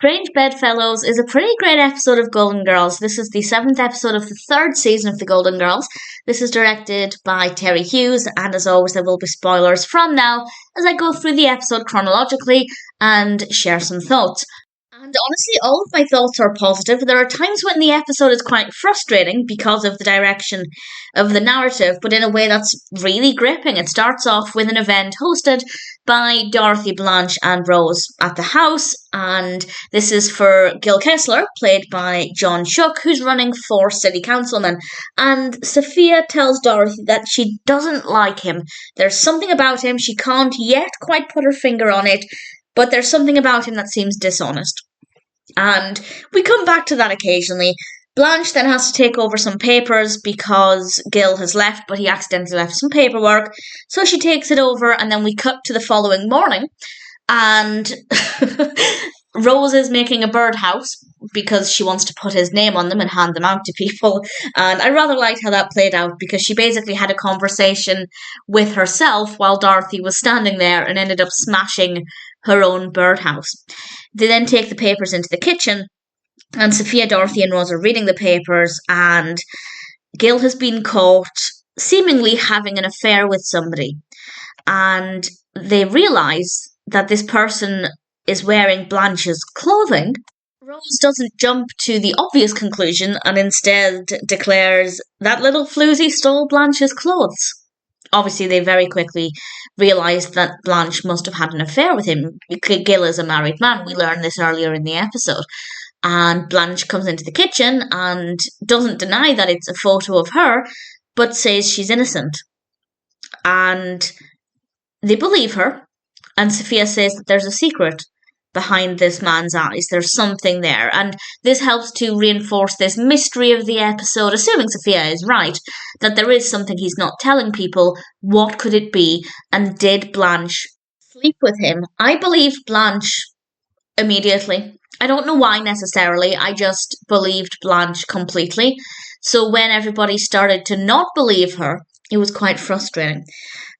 Strange Bedfellows is a pretty great episode of Golden Girls. This is the 7th episode of the 3rd season of the Golden Girls. This is directed by Terry Hughes, and as always there will be spoilers from now as I go through the episode chronologically and share some thoughts. And honestly, all of my thoughts are positive. There are times when the episode is quite frustrating because of the direction of the narrative, but in a way that's really gripping. It starts off with an event hosted by Dorothy, Blanche and Rose at the house, and this is for Gil Kessler, played by John Schuck, who's running for city councilman. And Sophia tells Dorothy that she doesn't like him. There's something about him, she can't yet quite put her finger on it, but there's something about him that seems dishonest. And we come back to that occasionally. Blanche then has to take over some papers because Gil has left, but he accidentally left some paperwork. So she takes it over, and then we cut to the following morning. And Rose is making a birdhouse because she wants to put his name on them and hand them out to people. And I rather liked how that played out because she basically had a conversation with herself while Dorothy was standing there and ended up smashing her own birdhouse. They then take the papers into the kitchen, and Sophia, Dorothy and Rose are reading the papers, and Gil has been caught seemingly having an affair with somebody. And they realise that this person is wearing Blanche's clothing. Rose doesn't jump to the obvious conclusion and instead declares that little floozy stole Blanche's clothes. Obviously, they very quickly realised that Blanche must have had an affair with him. Gil is a married man. We learned this earlier in the episode. And Blanche comes into the kitchen and doesn't deny that it's a photo of her, but says she's innocent. And they believe her. And Sophia says that there's a secret behind this man's eyes. There's something there. And this helps to reinforce this mystery of the episode, assuming Sophia is right, that there is something he's not telling people. What could it be? And did Blanche sleep with him? I believe Blanche immediately. I don't know why necessarily. I just believed Blanche completely. So when everybody started to not believe her, it was quite frustrating.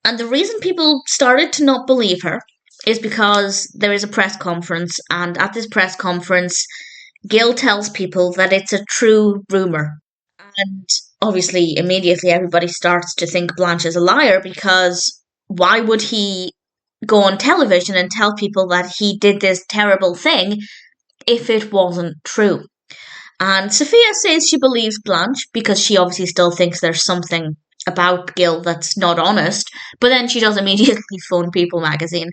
And the reason people started to not believe her is because there is a press conference, and at this press conference, Gil tells people that it's a true rumour. And obviously, immediately everybody starts to think Blanche is a liar, because why would he go on television and tell people that he did this terrible thing if it wasn't true? And Sophia says she believes Blanche because she obviously still thinks there's something about Gil that's not honest, but then she does immediately phone People magazine.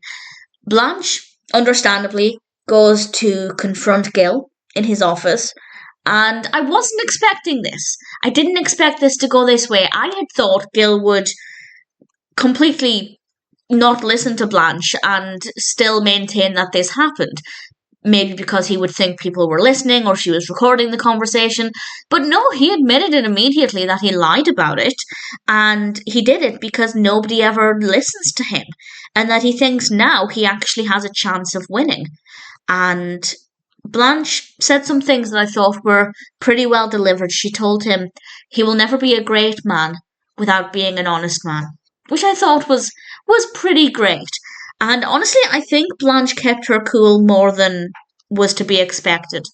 Blanche, understandably, goes to confront Gil in his office, and I wasn't expecting this. I didn't expect this to go this way. I had thought Gil would completely not listen to Blanche and still maintain that this happened. Maybe because he would think people were listening or she was recording the conversation. But no, he admitted it immediately that he lied about it. And he did it because nobody ever listens to him. And that he thinks now he actually has a chance of winning. And Blanche said some things that I thought were pretty well delivered. She told him he will never be a great man without being an honest man, which I thought was pretty great. And honestly, I think Blanche kept her cool more than was to be expected,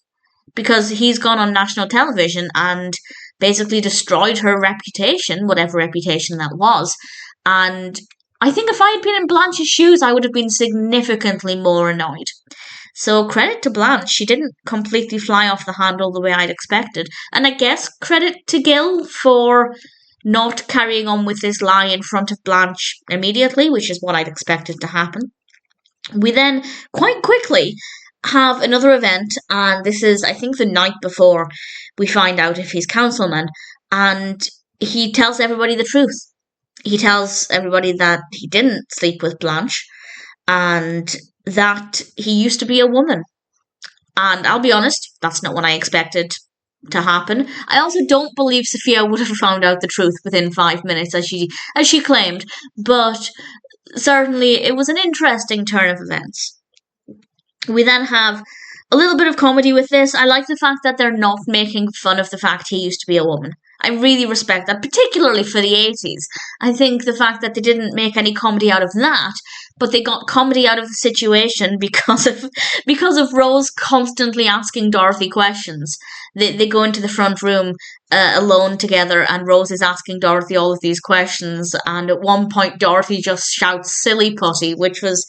because he's gone on national television and basically destroyed her reputation, whatever reputation that was. And I think if I had been in Blanche's shoes, I would have been significantly more annoyed. So credit to Blanche, she didn't completely fly off the handle the way I'd expected. And I guess credit to Gil for not carrying on with this lie in front of Blanche immediately, which is what I'd expected to happen. We then, quite quickly, have another event, and this is, I think, the night before we find out if he's councilman, and he tells everybody the truth. He tells everybody that he didn't sleep with Blanche, and that he used to be a woman. And I'll be honest, that's not what I expected to happen. I also don't believe Sophia would have found out the truth within 5 minutes, as she claimed, but certainly it was an interesting turn of events. We then have a little bit of comedy with this. I like the fact that they're not making fun of the fact he used to be a woman. I really respect that, particularly for the 80s. I think the fact that they didn't make any comedy out of that, but they got comedy out of the situation because of Rose constantly asking Dorothy questions. They go into the front room alone together, and Rose is asking Dorothy all of these questions, and at one point Dorothy just shouts "silly putty," which was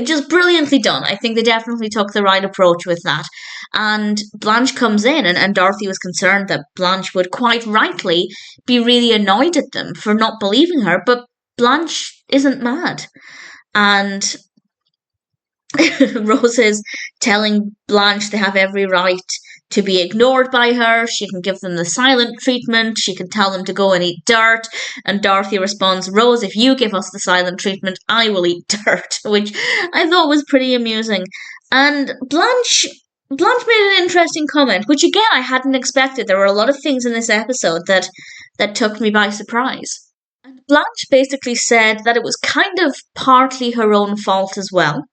just brilliantly done. I think they definitely took the right approach with that. And Blanche comes in, and Dorothy was concerned that Blanche would quite rightly be really annoyed at them for not believing her, but Blanche isn't mad. And Rose is telling Blanche they have every right to be ignored by her. She can give them the silent treatment. She can tell them to go and eat dirt. And Dorothy responds, "Rose, if you give us the silent treatment, I will eat dirt," which I thought was pretty amusing. And Blanche made an interesting comment, which again I hadn't expected. There were a lot of things in this episode that took me by surprise. And Blanche basically said that it was kind of partly her own fault as well,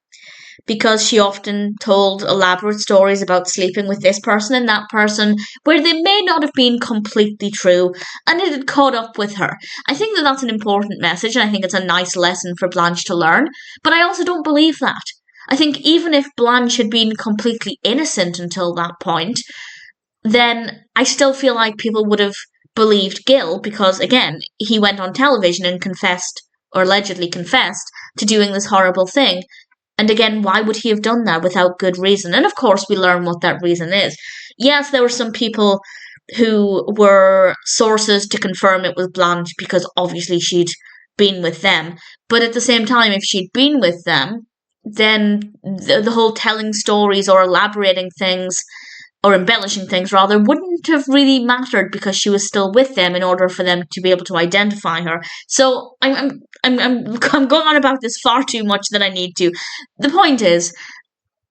because she often told elaborate stories about sleeping with this person and that person where they may not have been completely true, and it had caught up with her. I think that that's an important message, and I think it's a nice lesson for Blanche to learn, but I also don't believe that. I think even if Blanche had been completely innocent until that point, then I still feel like people would have believed Gil, because again, he went on television and confessed, or allegedly confessed, to doing this horrible thing. And again, why would he have done that without good reason? And of course, we learn what that reason is. Yes, there were some people who were sources to confirm it was Blanche because obviously she'd been with them. But at the same time, if she'd been with them, then the whole telling stories or elaborating things, or embellishing things rather, wouldn't have really mattered because she was still with them in order for them to be able to identify her. So I'm going on about this far too much than I need to. The point is,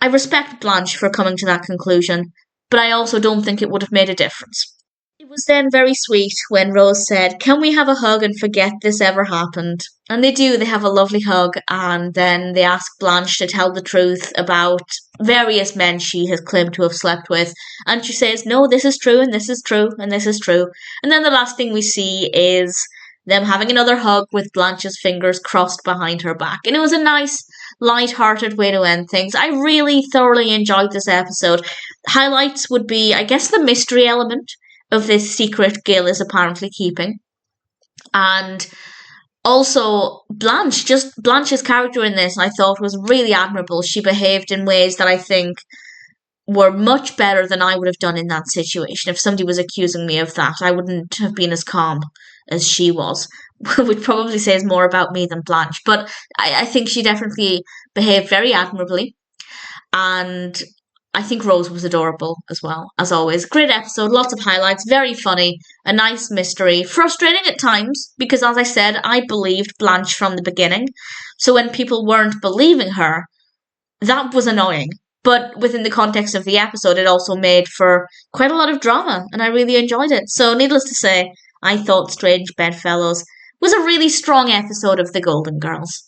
I respect Blanche for coming to that conclusion, but I also don't think it would have made a difference. It was then very sweet when Rose said, "Can we have a hug and forget this ever happened?" And they do, they have a lovely hug, and then they ask Blanche to tell the truth about various men she has claimed to have slept with, and she says, "No, this is true, and this is true, and this is true." And then the last thing we see is them having another hug with Blanche's fingers crossed behind her back. And it was a nice, light-hearted way to end things. I really thoroughly enjoyed this episode. Highlights would be, I guess, the mystery element of this secret Gil is apparently keeping. And also, Blanche's character in this, I thought was really admirable. She behaved in ways that I think were much better than I would have done in that situation. If somebody was accusing me of that, I wouldn't have been as calm as she was, which probably says more about me than Blanche. But I think she definitely behaved very admirably. And I think Rose was adorable as well, as always. Great episode, lots of highlights, very funny, a nice mystery. Frustrating at times, because as I said, I believed Blanche from the beginning. So when people weren't believing her, that was annoying. But within the context of the episode, it also made for quite a lot of drama, and I really enjoyed it. So needless to say, I thought Strange Bedfellows was a really strong episode of The Golden Girls.